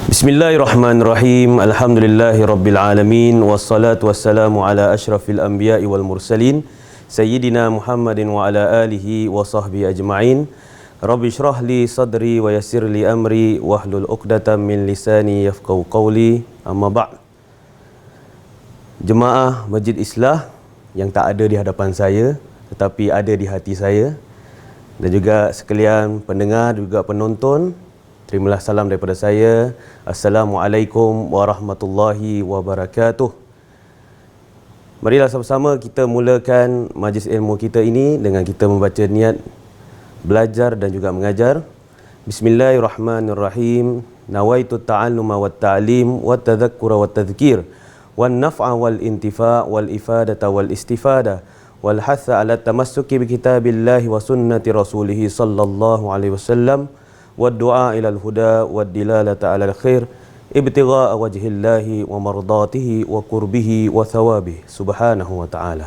Bismillahirrahmanirrahim. Alhamdulillahirabbil alamin wassalatu wassalamu ala asyrafil anbiya'i wal mursalin sayyidina Muhammadin wa ala alihi wa sahbihi ajma'in. Rabbi shrah li sadri wa yassir li amri wahlul 'uqdatam min lisani yafqahu qawli. Amma ba'd. Jemaah Masjid Islah yang tak ada di hadapan saya tetapi ada di hati saya, dan juga sekalian pendengar juga penonton, terimalah salam daripada saya. Assalamualaikum warahmatullahi wabarakatuh. Marilah sama-sama kita mulakan majlis ilmu kita ini dengan kita membaca niat belajar dan juga mengajar. Bismillahirrahmanirrahim. Nawaitu ta'alluma wat ta'lim wat tadhakkura wat tadhkir wan naf'a wal intifa' wal ifadata wal istifada wal hatha ala tamassuki bi kitabillahi wa sunnati rasulih sallallahu alaihi wasallam والدعاء إلى الهدى والدلالة على الخير ابتغاء وجه الله ومرضاته وقربه وثوابه سبحانه وتعالى.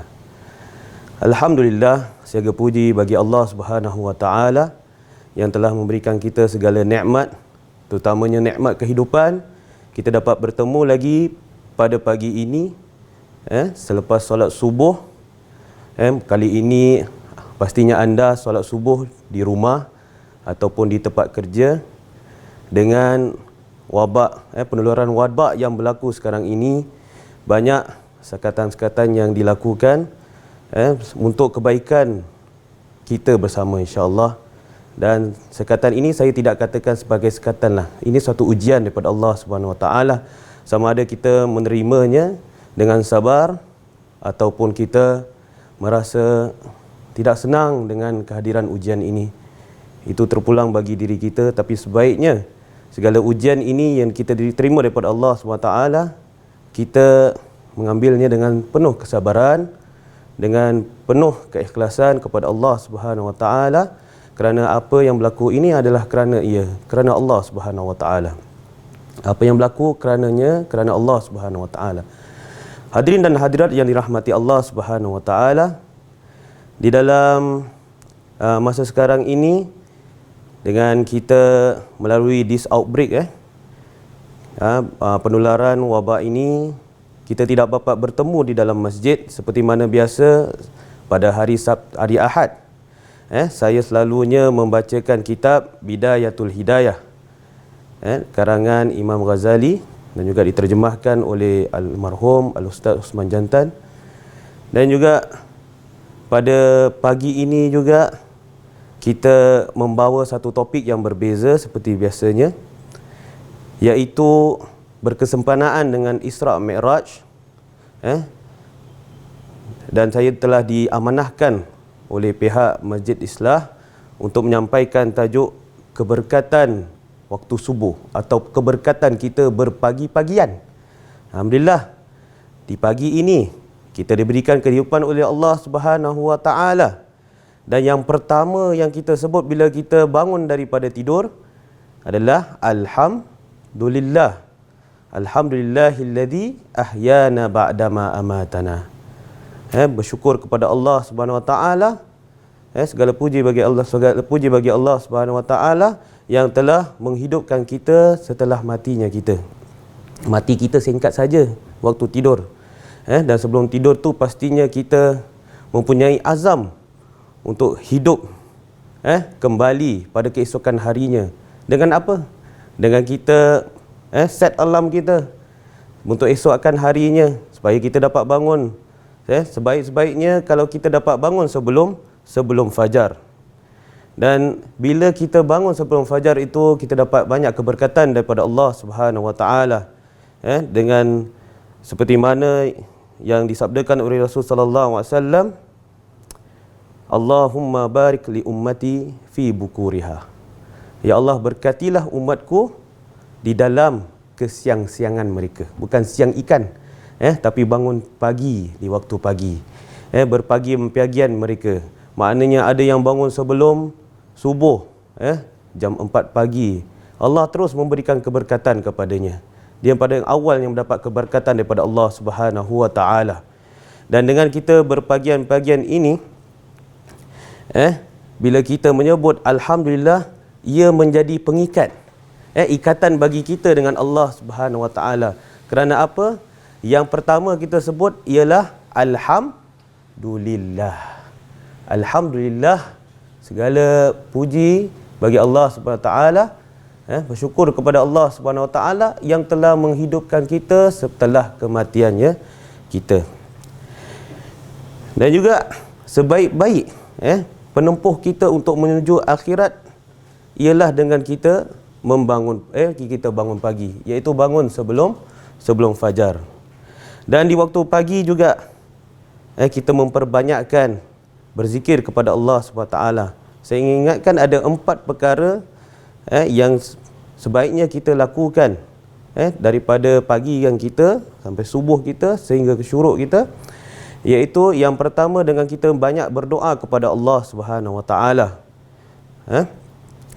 Alhamdulillah, segala puji bagi Allah Subhanahu wa taala yang telah memberikan kita segala nikmat, terutamanya nikmat kehidupan. Kita dapat bertemu lagi pada pagi ini selepas solat subuh. Kali ini pastinya anda solat subuh di rumah ataupun di tempat kerja. Dengan wabak penularan wabak yang berlaku sekarang ini, banyak sekatan-sekatan yang dilakukan untuk kebaikan kita bersama, insya-Allah. Dan sekatan ini saya tidak katakan sebagai sekatan lah. Ini satu ujian daripada Allah Subhanahu Wa Taala. Sama ada kita menerimanya dengan sabar ataupun kita merasa tidak senang dengan kehadiran ujian ini. Itu terpulang bagi diri kita, tapi sebaiknya segala ujian ini yang kita diterima daripada Allah SWT, kita mengambilnya dengan penuh kesabaran, dengan penuh keikhlasan kepada Allah SWT, kerana apa yang berlaku ini adalah kerana Allah SWT. Apa yang berlaku kerana Allah SWT. Hadirin dan hadirat yang dirahmati Allah SWT, di dalam masa sekarang ini, dengan kita melalui this outbreak penularan wabak ini, kita tidak dapat bertemu di dalam masjid seperti mana biasa pada hari Ahad. Saya selalunya membacakan kitab Bidayatul Hidayah karangan Imam Ghazali dan juga diterjemahkan oleh almarhum Al-Ustaz Osman Jantan. Dan juga pada pagi ini juga kita membawa satu topik yang berbeza seperti biasanya, iaitu berkesempurnaan dengan Isra' Mi'raj. Dan saya telah diamanahkan oleh pihak Masjid Islah untuk menyampaikan tajuk keberkatan waktu subuh atau keberkatan kita berpagi-pagian. Alhamdulillah, di pagi ini kita diberikan kehidupan oleh Allah Subhanahu Wa Taala. Dan yang pertama yang kita sebut bila kita bangun daripada tidur adalah Alhamdulillah. Alhamdulillahilladzi ahyana ba'dama amatana. Bersyukur kepada Allah Subhanahu Wa Taala. Segala puji bagi Allah Subhanahu Wa Taala yang telah menghidupkan kita setelah matinya kita. Mati kita singkat saja waktu tidur. Dan sebelum tidur tu pastinya kita mempunyai azam untuk hidup kembali pada keesokan harinya. Dengan apa? Dengan kita set alarm kita untuk esokkan harinya supaya kita dapat bangun. Sebaik-baiknya kalau kita dapat bangun sebelum fajar. Dan bila kita bangun sebelum fajar itu, kita dapat banyak keberkatan daripada Allah Subhanahu Wa Taala. Dengan seperti mana yang disabdakan oleh Rasul sallallahu alaihi wasallam, Allahumma barik li ummati fi bukuriha. Ya Allah, berkatilah umatku di dalam kesiang-siangan mereka. Bukan siang ikan, tapi bangun pagi, di waktu pagi. Berpagi-pagian mereka. Maknanya ada yang bangun sebelum subuh, jam 4 pagi. Allah terus memberikan keberkatan kepadanya. Dia pada awal yang mendapat keberkatan daripada Allah Subhanahu Wa Taala. Dan dengan kita berpagian-pagian ini, bila kita menyebut Alhamdulillah, ia menjadi pengikat ikatan bagi kita dengan Allah Subhanahu Wa Taala. Kerana apa? Yang pertama kita sebut ialah alhamdulillah. Alhamdulillah, segala puji bagi Allah Subhanahu Wa Taala. Bersyukur kepada Allah Subhanahu Wa Taala yang telah menghidupkan kita setelah kematiannya kita. Dan juga sebaik-baik penempuh kita untuk menuju akhirat ialah dengan kita kita bangun pagi, iaitu bangun sebelum fajar. Dan di waktu pagi juga kita memperbanyakkan berzikir kepada Allah SWT. Saya ingatkan ada 4 perkara yang sebaiknya kita lakukan daripada pagi yang kita sampai subuh kita sehingga ke syuruk kita, iaitu yang pertama dengan kita banyak berdoa kepada Allah Subhanahu Wa Taala.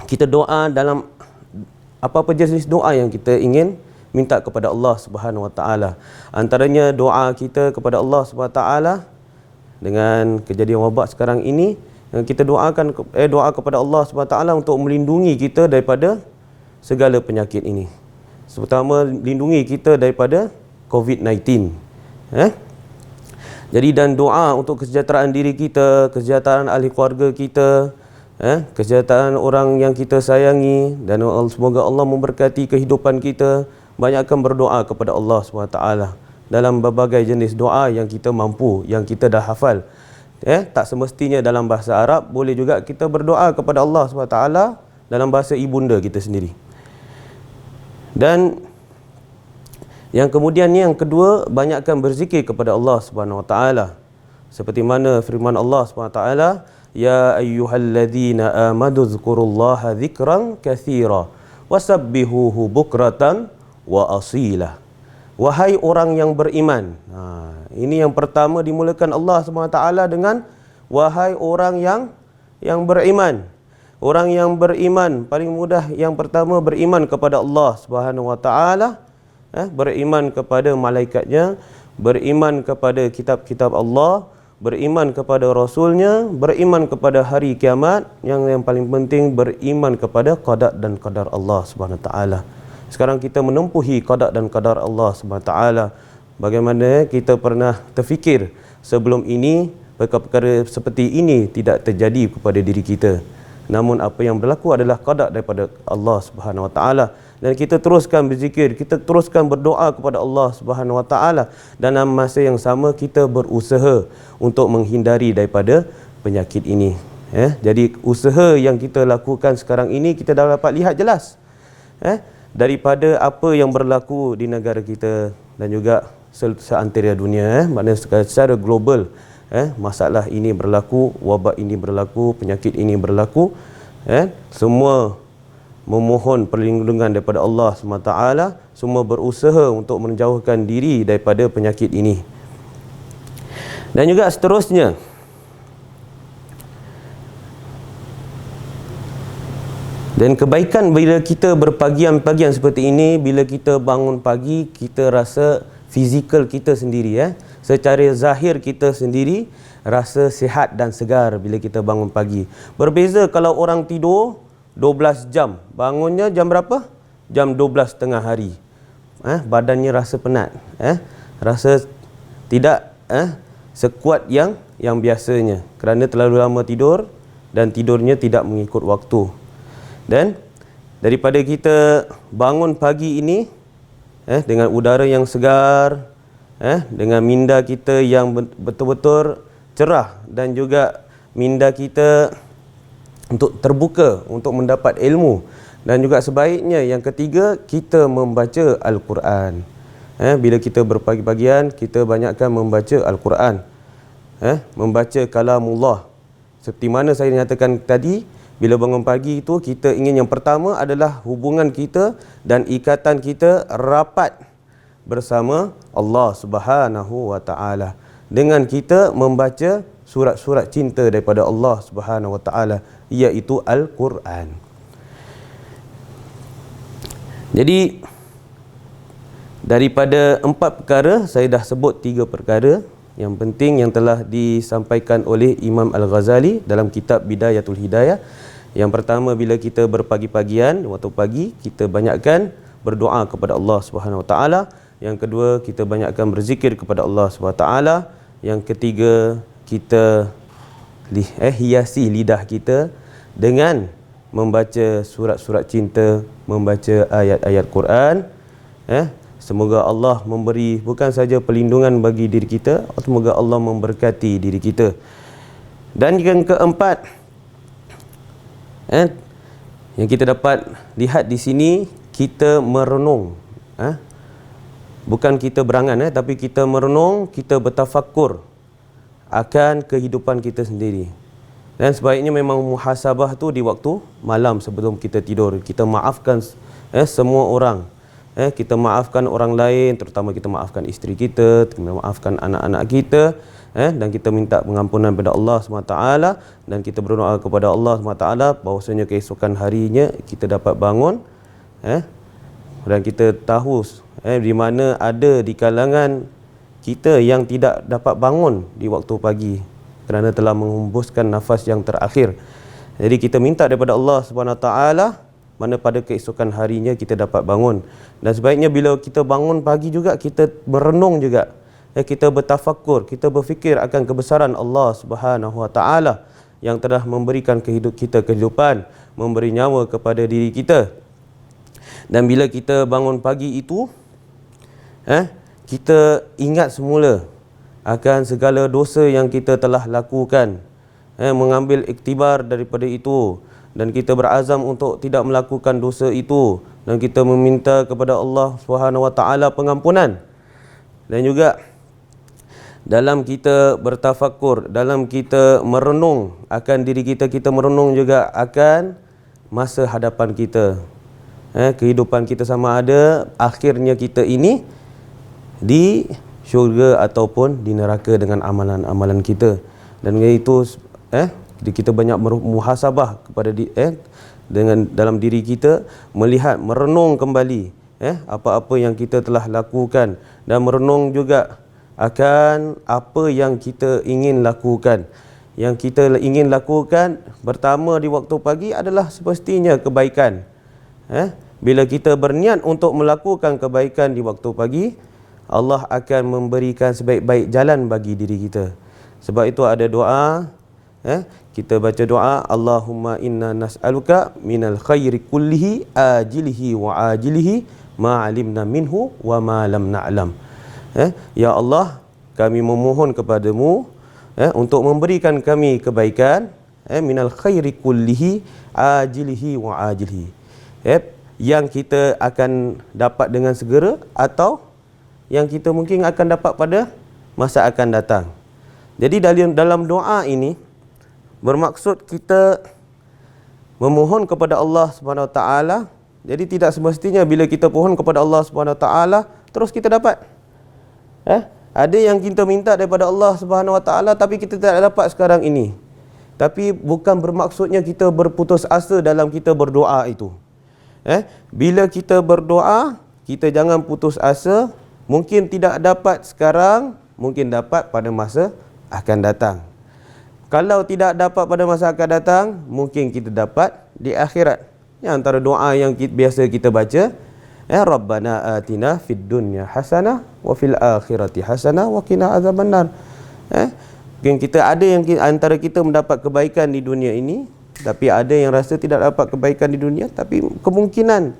Kita doa dalam apa-apa jenis doa yang kita ingin minta kepada Allah Subhanahu Wa Taala. Antaranya doa kita kepada Allah Subhanahu Wa Taala dengan kejadian wabak sekarang ini, kita doakan doa kepada Allah Subhanahu Wa Taala untuk melindungi kita daripada segala penyakit ini. Terutama lindungi kita daripada COVID-19. Jadi dan doa untuk kesejahteraan diri kita, kesejahteraan ahli keluarga kita, kesejahteraan orang yang kita sayangi, dan semoga Allah memberkati kehidupan kita. Banyakkan berdoa kepada Allah SWT dalam berbagai jenis doa yang kita mampu, yang kita dah hafal. Tak semestinya dalam bahasa Arab, boleh juga kita berdoa kepada Allah SWT dalam bahasa ibunda kita sendiri. Dan yang kemudian yang kedua, banyakkan berzikir kepada Allah SWT. Seperti mana firman Allah SWT, Ya ayyuhalladzina amanu dzkurullaha dzikran katsira wasabbihuhu bukratan wa asila. Wahai orang yang beriman. Ini yang pertama dimulakan Allah SWT dengan wahai orang yang beriman. Orang yang beriman paling mudah, yang pertama beriman kepada Allah Subhanahu Wa Taala, beriman kepada malaikatnya, beriman kepada kitab-kitab Allah, beriman kepada Rasulnya, beriman kepada hari kiamat, yang paling penting beriman kepada qada dan qadar Allah Subhanahu Wa Taala. Sekarang kita menempuhi qada dan qadar Allah Subhanahu Wa Taala. Bagaimana kita pernah terfikir sebelum ini perkara-perkara seperti ini tidak terjadi kepada diri kita. Namun apa yang berlaku adalah qada daripada Allah Subhanahu Wa Taala. Dan kita teruskan berzikir, kita teruskan berdoa kepada Allah Subhanahu Wa Taala, dan dalam masa yang sama kita berusaha untuk menghindari daripada penyakit ini. Jadi usaha yang kita lakukan sekarang ini kita dah dapat lihat jelas daripada apa yang berlaku di negara kita dan juga seantera dunia. Maknanya secara global masalah ini berlaku, wabak ini berlaku, penyakit ini berlaku. Semua memohon perlindungan daripada Allah SWT, semua berusaha untuk menjauhkan diri daripada penyakit ini. Dan juga seterusnya, dan kebaikan bila kita berpagian-pagian seperti ini, bila kita bangun pagi, kita rasa fizikal kita sendiri, secara zahir kita sendiri rasa sihat dan segar bila kita bangun pagi. Berbeza kalau orang tidur 12 jam, bangunnya jam berapa? Jam 12 tengah hari. Badannya rasa penat, rasa tidak sekuat yang biasanya, kerana terlalu lama tidur dan tidurnya tidak mengikut waktu. Dan daripada kita bangun pagi ini dengan udara yang segar, dengan minda kita yang betul-betul cerah, dan juga minda kita untuk terbuka untuk mendapat ilmu. Dan juga sebaiknya yang ketiga, kita membaca Al-Quran. Bila kita berpagi-pagian, kita banyakkan membaca Al-Quran, membaca kalamullah. Seperti mana saya nyatakan tadi, bila bangun pagi itu kita ingin yang pertama adalah hubungan kita dan ikatan kita rapat bersama Allah Subhanahu Wa Taala, dengan kita membaca surat-surat cinta daripada Allah Subhanahu Wa Taala, iaitu Al-Quran. Jadi daripada 4 perkara, saya dah sebut 3 perkara yang penting yang telah disampaikan oleh Imam Al-Ghazali dalam kitab Bidayatul Hidayah. Yang pertama, bila kita berpagi-pagian, waktu pagi, kita banyakkan berdoa kepada Allah Subhanahu Wa Taala. Yang kedua, kita banyakkan berzikir kepada Allah Subhanahu Wa Taala. Yang ketiga, kita hiasi lidah kita dengan membaca surat-surat cinta, membaca ayat-ayat Quran. Semoga Allah memberi bukan saja perlindungan bagi diri kita, semoga Allah memberkati diri kita. Dan yang keempat, yang kita dapat lihat di sini, kita merenung. Bukan kita berangan, tapi kita merenung, kita bertafakur akan kehidupan kita sendiri. Dan sebaiknya memang muhasabah tu di waktu malam sebelum kita tidur. Kita maafkan semua orang. Kita maafkan orang lain, terutama kita maafkan isteri kita, kita maafkan anak-anak kita. Dan kita minta pengampunan kepada Allah SWT, dan kita berdoa kepada Allah SWT bahawasanya keesokan harinya kita dapat bangun, dan kita tahu di mana ada di kalangan kita yang tidak dapat bangun di waktu pagi kerana telah menghembuskan nafas yang terakhir. Jadi kita minta daripada Allah SWT mana pada keesokan harinya kita dapat bangun. Dan sebaiknya bila kita bangun pagi juga, kita merenung juga. Kita bertafakur, kita berfikir akan kebesaran Allah Subhanahu Wa Taala yang telah memberikan kehidupan, memberi nyawa kepada diri kita. Dan bila kita bangun pagi itu, kita ingat semula akan segala dosa yang kita telah lakukan, mengambil iktibar daripada itu, dan kita berazam untuk tidak melakukan dosa itu, dan kita meminta kepada Allah Subhanahu Wa Taala pengampunan. Dan juga dalam kita bertafakur, dalam kita merenung akan diri kita, kita merenung juga akan masa hadapan kita, kehidupan kita, sama ada akhirnya kita ini di syurga ataupun di neraka dengan amalan-amalan kita. Dan itu kita banyak muhasabah kepada dengan dalam diri kita, melihat, merenung kembali apa-apa yang kita telah lakukan, dan merenung juga akan apa yang kita ingin lakukan. Yang kita ingin lakukan pertama di waktu pagi adalah semestinya kebaikan. Bila kita berniat untuk melakukan kebaikan di waktu pagi, Allah akan memberikan sebaik-baik jalan bagi diri kita. Sebab itu ada doa, kita baca doa, Allahumma inna nas'aluka minal khairi kullihi ajilihi wa ajilihi ma alimna minhu wa ma lam na'lam. Ya Allah, kami memohon kepadamu untuk memberikan kami kebaikan, minal khairi kullihi ajilihi wa ajilihi, yang kita akan dapat dengan segera atau yang kita mungkin akan dapat pada masa akan datang. Jadi dalam doa ini bermaksud kita memohon kepada Allah Subhanahu Wa Taala. Jadi tidak semestinya bila kita mohon kepada Allah Subhanahu Wa Taala terus kita dapat. Ada yang kita minta daripada Allah Subhanahu Wa Taala tapi kita tidak dapat sekarang ini. Tapi bukan bermaksudnya kita berputus asa dalam kita berdoa itu. Bila kita berdoa, kita jangan putus asa. Mungkin tidak dapat sekarang, mungkin dapat pada masa akan datang. Kalau tidak dapat pada masa akan datang, mungkin kita dapat di akhirat. Yang antara doa yang biasa kita baca, Rabbana atina fid dunya hasanah wa fil akhirati hasanah wa qina azabannar. Mungkin kita ada yang antara kita mendapat kebaikan di dunia ini, tapi ada yang rasa tidak dapat kebaikan di dunia, tapi kemungkinan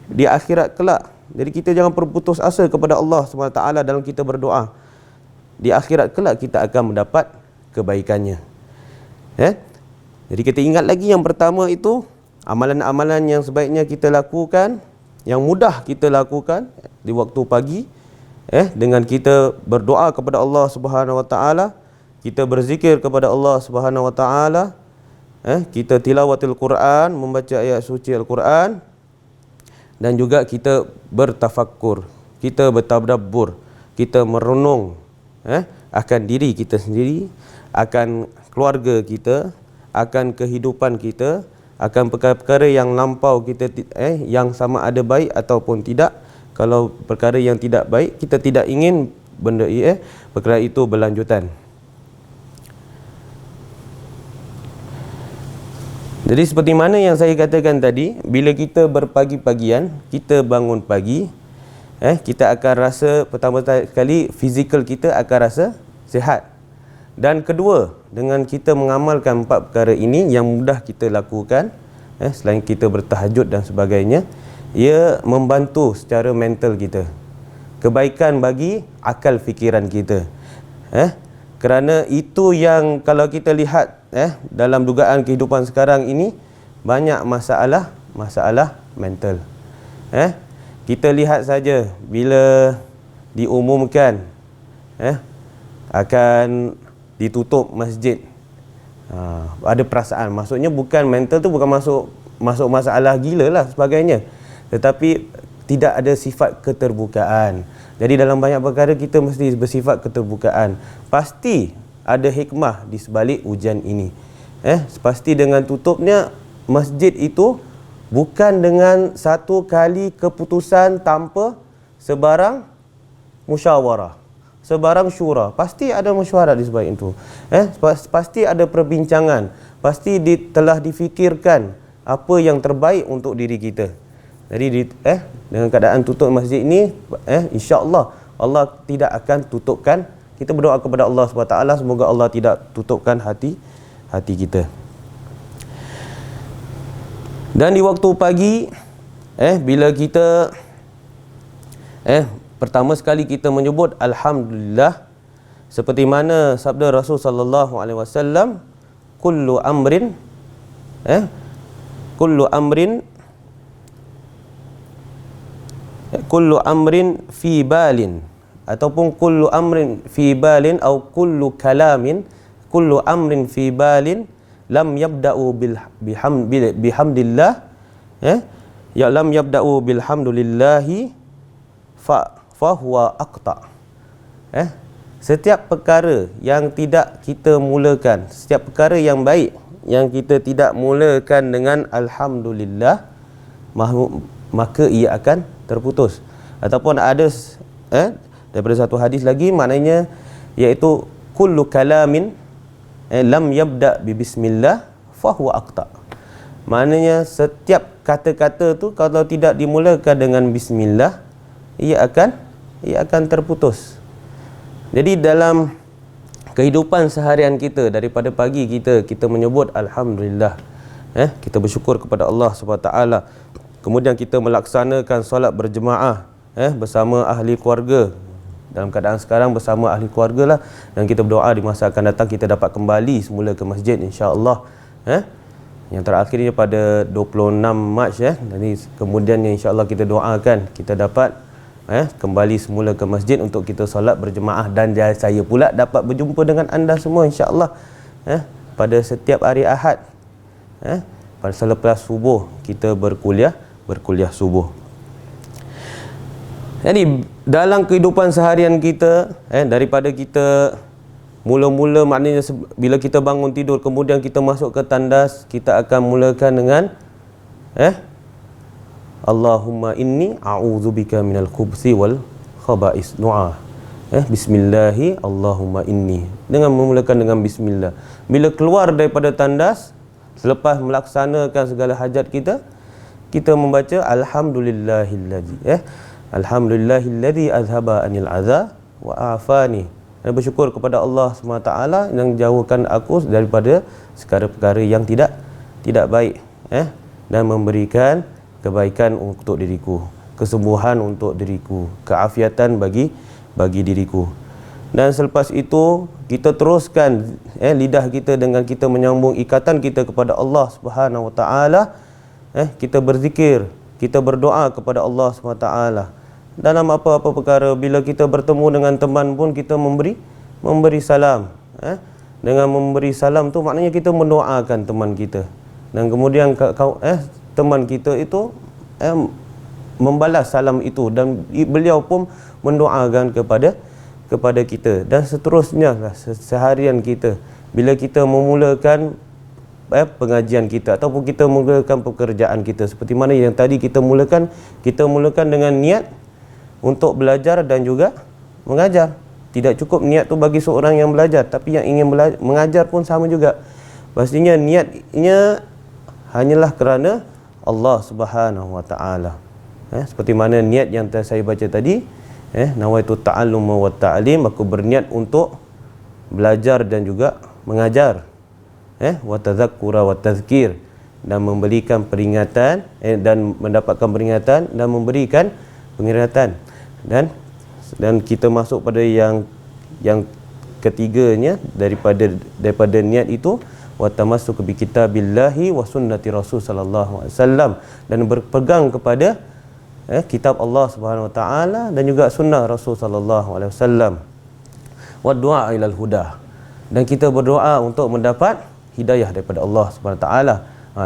di akhirat kelak. Jadi kita jangan berputus asa kepada Allah SWT dalam kita berdoa. Di akhirat kelak kita akan mendapat kebaikannya. Jadi kita ingat lagi yang pertama itu, amalan-amalan yang sebaiknya kita lakukan, yang mudah kita lakukan di waktu pagi, dengan kita berdoa kepada Allah Subhanahu Wa Taala, kita berzikir kepada Allah Subhanahu Wa Taala, kita tilawatil Quran, membaca ayat suci Al-Quran, dan juga kita bertafakkur, kita bertadabbur, kita merenung akan diri kita sendiri, akan keluarga kita, akan kehidupan kita, akan perkara-perkara yang lampau kita, yang sama ada baik ataupun tidak. Kalau perkara yang tidak baik, kita tidak ingin benda perkara itu berlanjutan. Jadi seperti mana yang saya katakan tadi, bila kita berpagi-pagian, kita bangun pagi, kita akan rasa, pertama sekali fizikal kita akan rasa sihat. Dan kedua, dengan kita mengamalkan 4 perkara ini yang mudah kita lakukan, selain kita bertahajud dan sebagainya, ia membantu secara mental kita, kebaikan bagi akal fikiran kita. Kerana itu yang kalau kita lihat dalam dugaan kehidupan sekarang ini, banyak masalah mental. Kita lihat saja bila diumumkan akan ditutup masjid, ada perasaan, maksudnya bukan mental tu bukan masuk masalah gila lah sebagainya, tetapi tidak ada sifat keterbukaan. Jadi dalam banyak perkara kita mesti bersifat keterbukaan. Pasti ada hikmah di sebalik ujian ini. Pasti dengan tutupnya masjid itu bukan dengan satu kali keputusan tanpa sebarang musyawarah, sebarang syura. Pasti ada mesyuarat di sebalik itu. Pasti ada perbincangan. Pasti telah difikirkan apa yang terbaik untuk diri kita. Jadi dengan keadaan tutup masjid ini, insya-Allah Allah tidak akan tutupkan. Kita berdoa kepada Allah SWT, semoga Allah tidak tutupkan hati kita. Dan di waktu pagi, bila kita pertama sekali kita menyebut alhamdulillah, seperti mana sabda Rasul sallallahu alaihi wasallam, kullu amrin fi balin, ataupun kullu amrin fi balin, atau kullu amrin fi balin lam yabda'u bihamdillah, ya lam yabda'u bilhamdulillahi fa huwa aqta. Setiap perkara yang tidak kita mulakan, setiap perkara yang baik yang kita tidak mulakan dengan alhamdulillah, maka ia akan terputus. Ataupun ada daripada satu hadis lagi, maknanya iaitu kullu kalamin lam yabda bi bismillah fa huwa aqta. Maknanya setiap kata-kata tu kalau tidak dimulakan dengan bismillah, ia akan terputus. Jadi dalam kehidupan seharian kita, daripada pagi kita menyebut alhamdulillah, kita bersyukur kepada Allah SWT. Kemudian kita melaksanakan solat berjemaah bersama ahli keluarga. Dalam keadaan sekarang bersama ahli keluarga lah, dan kita berdoa di masa akan datang kita dapat kembali semula ke masjid, insya-Allah. Yang terakhirnya pada 26 Mac, jadi kemudiannya insya-Allah kita doakan kita dapat kembali semula ke masjid untuk kita solat berjemaah, dan saya pula dapat berjumpa dengan anda semua insya-Allah pada setiap hari Ahad, pada selepas subuh kita berkuliah subuh. Jadi dalam kehidupan seharian kita, daripada kita mula-mula, maknanya bila kita bangun tidur kemudian kita masuk ke tandas, kita akan mulakan dengan Allahumma inni a'udzubika minal khubthi wal khaba'is, doa. Bismillahi Allahumma inni, dengan memulakan dengan bismillah. Bila keluar daripada tandas, selepas melaksanakan segala hajat kita membaca alhamdulillahilladzi alhamdulillahilladzi azhaba anil adza wa afani. Dan bersyukur kepada Allah SWT yang jauhkan aku daripada perkara-perkara yang tidak baik, dan memberikan kebaikan untuk diriku, kesembuhan untuk diriku, keafiatan bagi diriku. Dan selepas itu kita teruskan lidah kita dengan kita menyambung ikatan kita kepada Allah Subhanahu Wa Taala. Kita berzikir, kita berdoa kepada Allah SWT. Dalam apa-apa perkara, bila kita bertemu dengan teman pun kita memberi salam. Dengan memberi salam tu maknanya kita mendoakan teman kita, dan kemudian teman kita itu membalas salam itu, dan beliau pun mendoakan kepada kita. Dan seterusnya seharian kita, bila kita memulakan pengajian kita ataupun kita memulakan pekerjaan kita, seperti mana yang tadi kita mulakan dengan niat untuk belajar dan juga mengajar. Tidak cukup niat tu bagi seorang yang belajar, tapi yang ingin mengajar pun sama juga. Pastinya niatnya hanyalah kerana Allah Subhanahu wa taala. Seperti mana niat yang saya baca tadi, nawaitu ta'alluma wa ta'lim, aku berniat untuk belajar dan juga mengajar, wa tadzakkura wa tazkir, dan memberikan peringatan dan mendapatkan peringatan dan memberikan peringatan. Dan kita masuk pada yang ketiganya daripada niat itu, wa tamassuku bi kitabillahi wa sunnati rasul sallallahu alaihi wasallam, dan berpegang kepada kitab Allah Subhanahu wa taala dan juga sunnah Rasul sallallahu alaihi wasallam. Wa du'a ilal huda, dan kita berdoa untuk mendapat hidayah daripada Allah Subhanahu wa taala.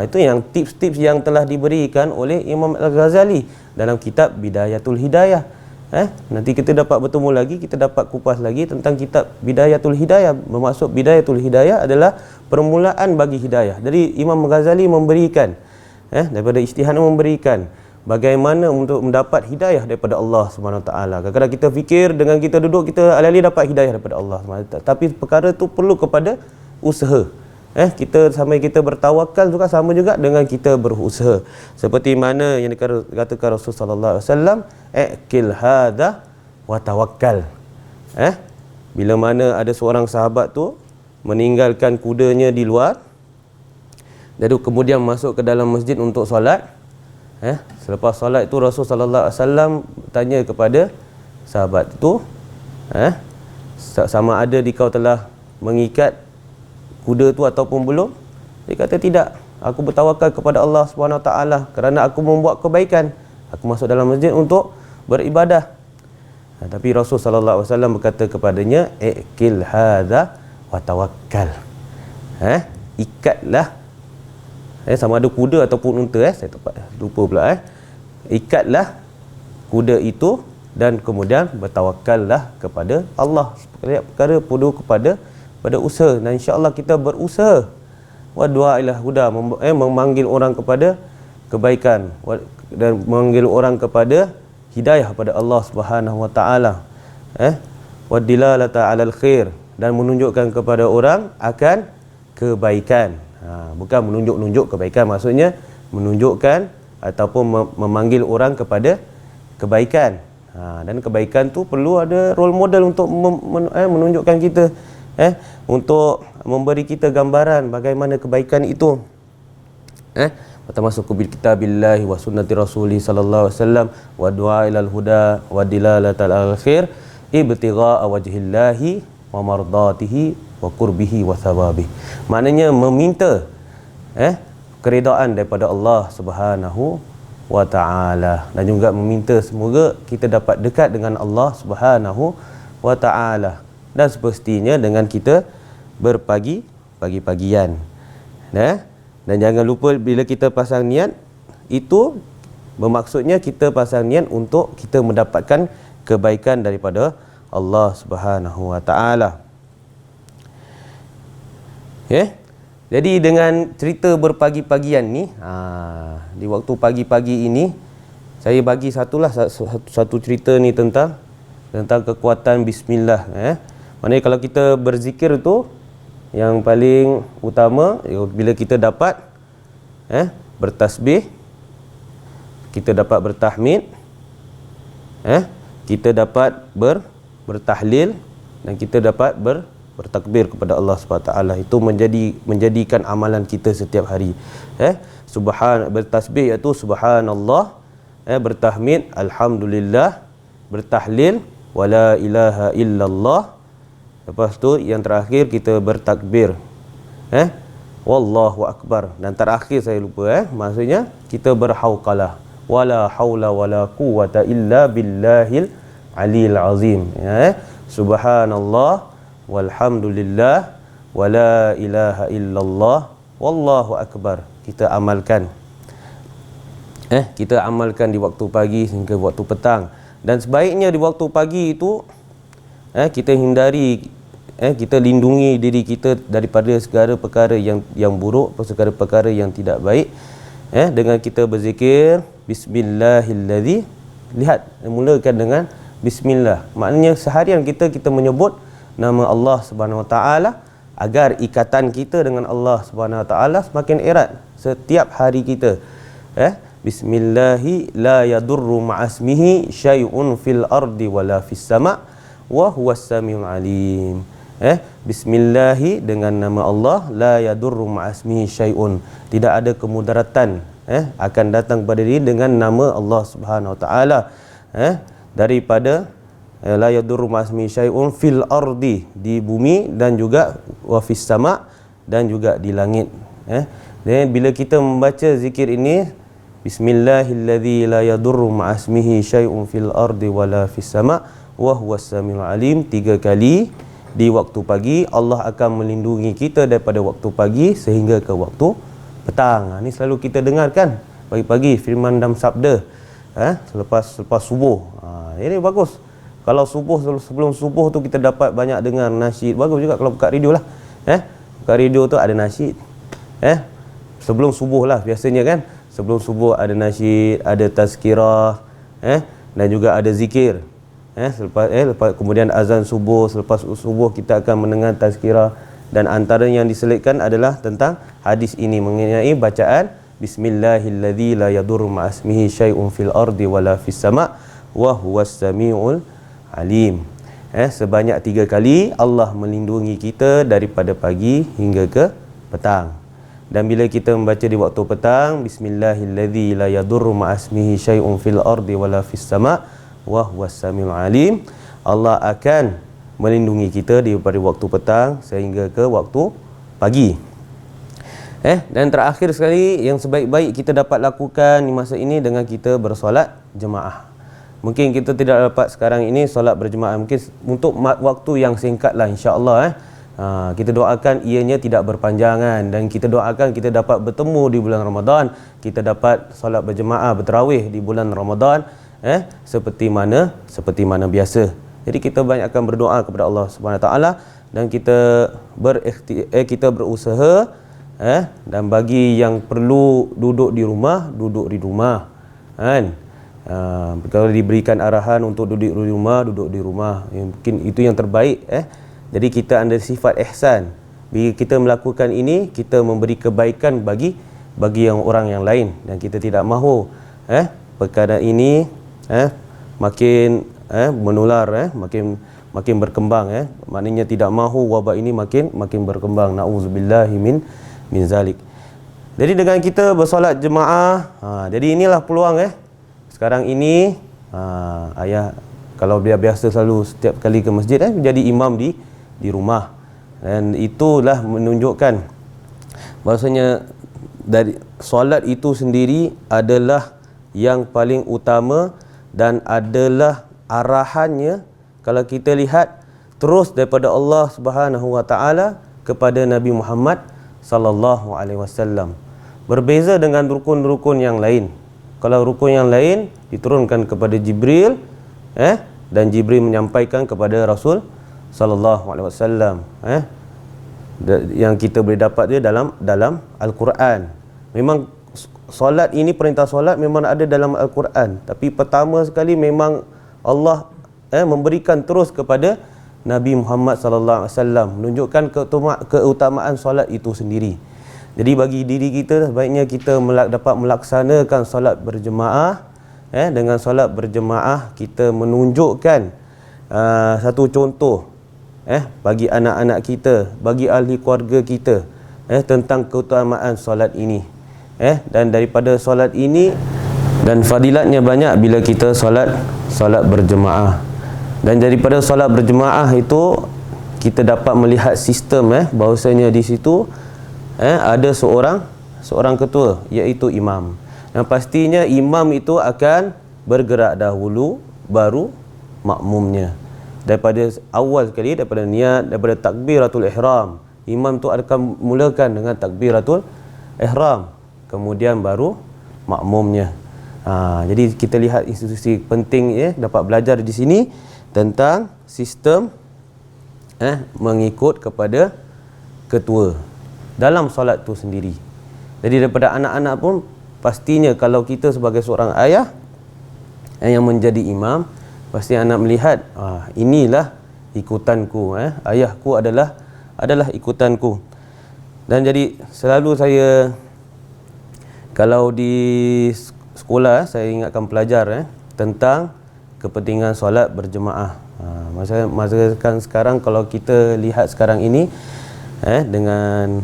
Itu yang tips-tips yang telah diberikan oleh Imam Al-Ghazali dalam kitab Bidayatul Hidayah. Nanti kita dapat bertemu lagi, kita dapat kupas lagi tentang kitab Bidayatul Hidayah. Bermaksud Bidayatul Hidayah adalah permulaan bagi hidayah. Jadi Imam Ghazali memberikan, daripada ijtihad memberikan bagaimana untuk mendapat hidayah daripada Allah Subhanahu Wa Taala. Kadang-kadang kita fikir dengan kita duduk, kita alih-alih dapat hidayah daripada Allah Subhanahu Wa Taala. Tapi perkara itu perlu kepada usaha. Kita sampai kita bertawakal juga sama juga dengan kita berusaha. Seperti mana yang dikatakan Rasul sallallahu alaihi wasallam, "Aqil hadza wa tawakkal." Bila mana ada seorang sahabat tu meninggalkan kudanya di luar, lalu kemudian masuk ke dalam masjid untuk solat. Selepas solat itu Rasul sallallahu alaihi wasallam tanya kepada sahabat itu, sama ada dikau telah mengikat kuda tu ataupun belum? Dia kata tidak. Aku bertawakal kepada Allah Subhanahu Wa Taala kerana aku membuat kebaikan. Aku masuk dalam masjid untuk beribadah. Tapi Rasul sallallahu alaihi wasallam berkata kepadanya, "Iqil hadza wa tawakkal." Ikatlah, sama ada kuda ataupun unta, saya lupa pula. Ikatlah kuda itu dan kemudian bertawakallah kepada Allah. Perkara perlu kepada usaha, dan insya-Allah kita berusaha. Wa du'a ila huda, memanggil orang kepada kebaikan dan memanggil orang kepada hidayah pada Allah Subhanahu wa taala. Wa dilalata 'alal khair, dan menunjukkan kepada orang akan kebaikan. Bukan menunjuk-nunjuk kebaikan, maksudnya menunjukkan ataupun memanggil orang kepada kebaikan. Dan kebaikan tu perlu ada role model untuk menunjukkan kita, untuk memberi kita gambaran bagaimana kebaikan itu. Termasuk bil kitabillahi wa sunnati rasulih sallallahu alaihi wasallam wa du'a ilal huda wa dilalatal khair ibtigha'a wajhillahi wa mardatihi wa qurbihi wa thawabihi. Maknanya meminta keridaan daripada Allah Subhanahu wa taala, dan juga meminta semoga kita dapat dekat dengan Allah Subhanahu wa taala. Dan semestinya dengan kita pagi-pagian. Dan jangan lupa bila kita pasang niat itu, bermaksudnya kita pasang niat untuk kita mendapatkan kebaikan daripada Allah Subhanahu wa taala. Jadi dengan cerita berpagi-pagian ni, di waktu pagi-pagi ini saya bagi satu cerita ni tentang kekuatan bismillah. Maknanya kalau kita berzikir tu, yang paling utama bila kita dapat bertasbih, kita dapat bertahmid, kita dapat bertahlil, dan kita dapat bertakbir kepada Allah Subhanahu taala. Itu menjadikan amalan kita setiap hari. Bertasbih iaitu subhanallah, bertahmid alhamdulillah, bertahlil wala ilaha illallah. Lepas tu yang terakhir kita bertakbir, wallahu akbar. Dan terakhir saya lupa, maksudnya kita berhauqalah, wala haula wala quwwata illa billahil aliyil azim. Subhanallah walhamdulillah wala ilaha illallah wallahu akbar. Kita amalkan, kita amalkan di waktu pagi hingga waktu petang. Dan sebaiknya di waktu pagi itu kita hindari, kita lindungi diri kita daripada segala perkara yang buruk, segala perkara yang tidak baik, dengan kita berzikir bismillahilladzi. Lihat, mulakan dengan bismillah. Maknanya seharian kita menyebut nama Allah Subhanahu wa taala agar ikatan kita dengan Allah Subhanahu wa taala semakin erat, setiap hari kita. Bismillahi la yadurru ma'asmihi syai'un fil ardi wala fis sama' wa huwas samiul alim. Bismillahi, dengan nama Allah, la yadurru ma'asmihi syai'un, tidak ada kemudaratan akan datang pada diri dengan nama Allah Subhanahu wa taala. Daripada la yadurru ma'asmihi syai'un fil ardi, di bumi, dan juga wa fis sama', dan juga di langit. Dan bila kita membaca zikir ini, Bismillahilladzi la yadurru ma'asmihi syai'un fil ardi wala fis sama' wa huwas samiul alim 3 kali di waktu pagi, Allah akan melindungi kita daripada waktu pagi sehingga ke waktu petang. Ini selalu kita dengarkan pagi-pagi firman dan sabda selepas subuh. Ini bagus. Kalau sebelum subuh tu kita dapat banyak dengar nasyid. Bagus juga kalau buka radio lah. Buka radio tu ada nasyid. Sebelum subuh lah biasanya kan. Sebelum subuh ada nasyid, ada tazkirah, dan juga ada zikir. Lepas kemudian azan subuh, selepas subuh kita akan mendengar tazkirah, dan antara yang diselitkan adalah tentang hadis ini mengenai bacaan Bismillahilladzi la yadurru ma'asmihi syai'un fil ardi wala fis sama' wa huwas samiul alim. Sebanyak 3 kali Allah melindungi kita daripada pagi hingga ke petang. Dan bila kita membaca di waktu petang, Bismillahilladzi la yadurru ma'asmihi syai'un fil ardi wala fis sama' wa huwas samiul alim, Allah akan melindungi kita daripada waktu petang sehingga ke waktu pagi. Dan terakhir sekali, yang sebaik-baik kita dapat lakukan di masa ini dengan kita bersolat jemaah. Mungkin kita tidak dapat sekarang ini solat berjemaah, mungkin untuk waktu yang singkat lah, insya-Allah. Kita doakan ianya tidak berpanjangan, dan kita doakan kita dapat bertemu di bulan Ramadan, kita dapat solat berjemaah bertarawih di bulan Ramadan seperti mana biasa. Jadi kita banyakkan berdoa kepada Allah Subhanahu Wa Taala, dan kita berusaha dan bagi yang perlu duduk di rumah kan. Kalau diberikan arahan untuk duduk di rumah, mungkin itu yang terbaik. Jadi kita ada sifat ihsan. Bila kita melakukan ini, kita memberi kebaikan bagi yang orang yang lain, dan kita tidak mahu perkara ini makin menular, makin berkembang. Maknanya tidak mahu wabak ini makin berkembang. Nauzubillahi min zalik. Jadi dengan kita bersolat jemaah, jadi inilah peluang sekarang ini. Ayah kalau dia biasa selalu setiap kali ke masjid menjadi imam di rumah, dan itulah menunjukkan bahasanya dari solat itu sendiri adalah yang paling utama, dan adalah arahannya kalau kita lihat terus daripada Allah Subhanahu Wa Taala kepada Nabi Muhammad sallallahu alaihi wasallam. Berbeza dengan rukun-rukun yang lain. Kalau rukun yang lain diturunkan kepada Jibril, dan Jibril menyampaikan kepada Rasul sallallahu alaihi wasallam, yang kita boleh dapat dia dalam Al-Quran. Memang solat ini, perintah solat memang ada dalam Al-Quran, tapi pertama sekali memang Allah memberikan terus kepada Nabi Muhammad sallallahu alaihi wasallam, menunjukkan keutamaan solat itu sendiri. Jadi bagi diri kita, sebaiknya kita dapat melaksanakan solat berjemaah. Dengan solat berjemaah kita menunjukkan satu contoh bagi anak-anak kita, bagi ahli keluarga kita, tentang keutamaan solat ini. Dan daripada solat ini, dan fadilatnya banyak bila kita solat berjemaah. Dan daripada solat berjemaah itu kita dapat melihat sistem bahawasanya di situ ada seorang ketua, iaitu imam. Dan pastinya imam itu akan bergerak dahulu, baru makmumnya. Daripada awal sekali, daripada niat, daripada takbiratul ihram, imam tu akan mulakan dengan takbiratul ihram, kemudian baru makmumnya. Jadi kita lihat institusi penting dapat belajar di sini tentang sistem mengikut kepada ketua dalam solat tu sendiri. Jadi daripada anak-anak pun pastinya kalau kita sebagai seorang ayah yang menjadi imam, pasti anak melihat inilah ikutanku, ayahku adalah ikutanku. Dan jadi selalu saya Kalau di sekolah saya ingatkan pelajar tentang kepentingan solat berjemaah. Masa sekarang kalau kita lihat sekarang ini dengan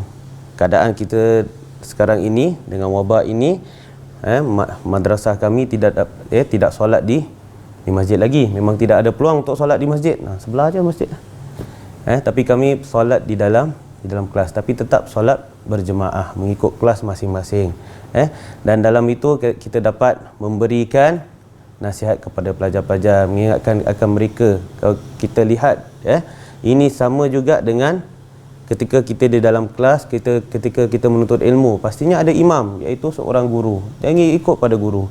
keadaan kita sekarang ini dengan wabak ini, madrasah kami tidak solat di masjid lagi. Memang tidak ada peluang untuk solat di masjid. Sebelah aja masjid. Tapi kami solat di dalam kelas, tapi tetap solat berjemaah mengikut kelas masing-masing. Dan dalam itu kita dapat memberikan nasihat kepada pelajar-pelajar, mengingatkan akan mereka. Kalau kita lihat ini sama juga dengan ketika kita di dalam kelas, ketika kita menuntut ilmu, pastinya ada imam, iaitu seorang guru. Jangan ikut pada guru.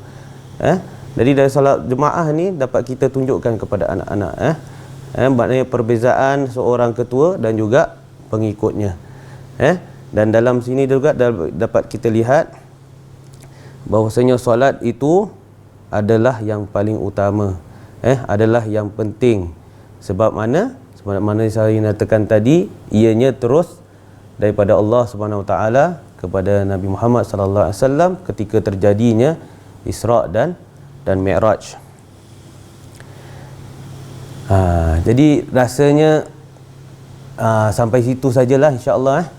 Jadi dari solat jemaah ni dapat kita tunjukkan kepada anak-anak maknanya perbezaan seorang ketua dan juga pengikutnya. Dan dalam sini juga dapat kita lihat bahawasanya solat itu adalah yang paling utama, adalah yang penting. Sebab mana saya nyatakan tadi, ianya terus daripada Allah Subhanahu Wa Taala kepada Nabi Muhammad sallallahu alaihi wasallam ketika terjadinya Isra dan Mi'raj. Jadi rasanya sampai situ sajalah insya-Allah.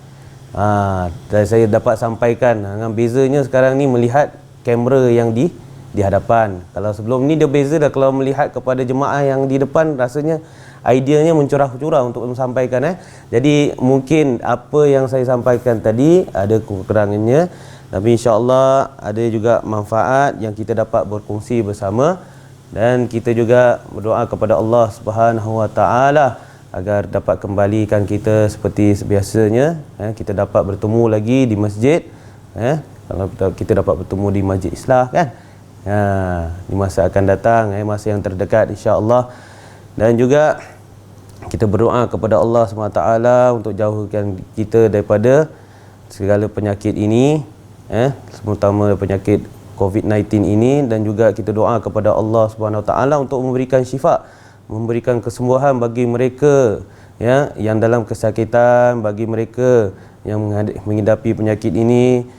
Dan saya dapat sampaikan dengan bezanya sekarang ni melihat kamera yang di hadapan. Kalau sebelum ni dia beza dah, kalau melihat kepada jemaah yang di depan rasanya ideanya mencurah-curah untuk menyampaikan. Jadi mungkin apa yang saya sampaikan tadi ada kekurangannya, tapi insya-Allah ada juga manfaat yang kita dapat berkongsi bersama. Dan kita juga berdoa kepada Allah Subhanahu Wa Taala agar dapat kembalikan kita seperti biasanya. Kita dapat bertemu lagi di masjid. Kalau kita dapat bertemu di Masjid Islah kan. Di masa akan datang, masa yang terdekat insya-Allah. Dan juga kita berdoa kepada Allah SWT untuk jauhkan kita daripada segala penyakit ini, terutama penyakit COVID-19 ini. Dan juga kita doa kepada Allah SWT untuk memberikan syifa, memberikan kesembuhan bagi mereka yang dalam kesakitan, bagi mereka yang menghidapi penyakit ini,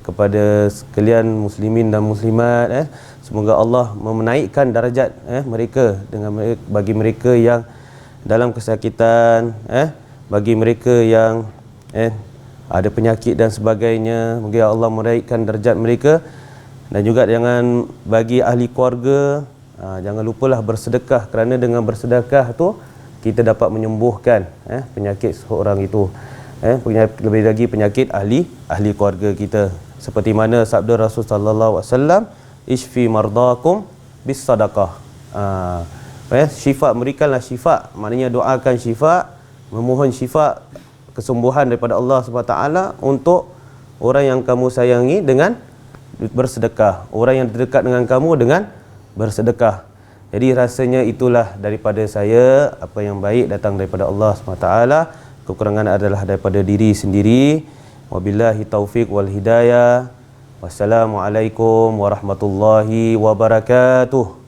kepada sekalian muslimin dan muslimat. Semoga Allah menaikkan darajat mereka bagi mereka yang dalam kesakitan, bagi mereka yang ada penyakit dan sebagainya. Moga Allah menaikkan darjat mereka. Dan juga jangan bagi ahli keluarga, jangan lupalah bersedekah, kerana dengan bersedekah tu kita dapat menyembuhkan penyakit seorang itu, lebih lagi penyakit ahli keluarga kita. Seperti mana sabda Rasul sallallahu alaihi wasallam, isfi mardakum bis sadaqah. Syifa, berikanlah syifa, maknanya doakan syifa, memohon syifa, kesembuhan daripada Allah SWT untuk orang yang kamu sayangi dengan bersedekah, orang yang terdekat dengan kamu dengan bersedekah. Jadi rasanya itulah daripada saya, apa yang baik datang daripada Allah SWT, kekurangan adalah daripada diri sendiri. Wabillahi taufiq wal hidayah. Wassalamualaikum warahmatullahi wabarakatuh.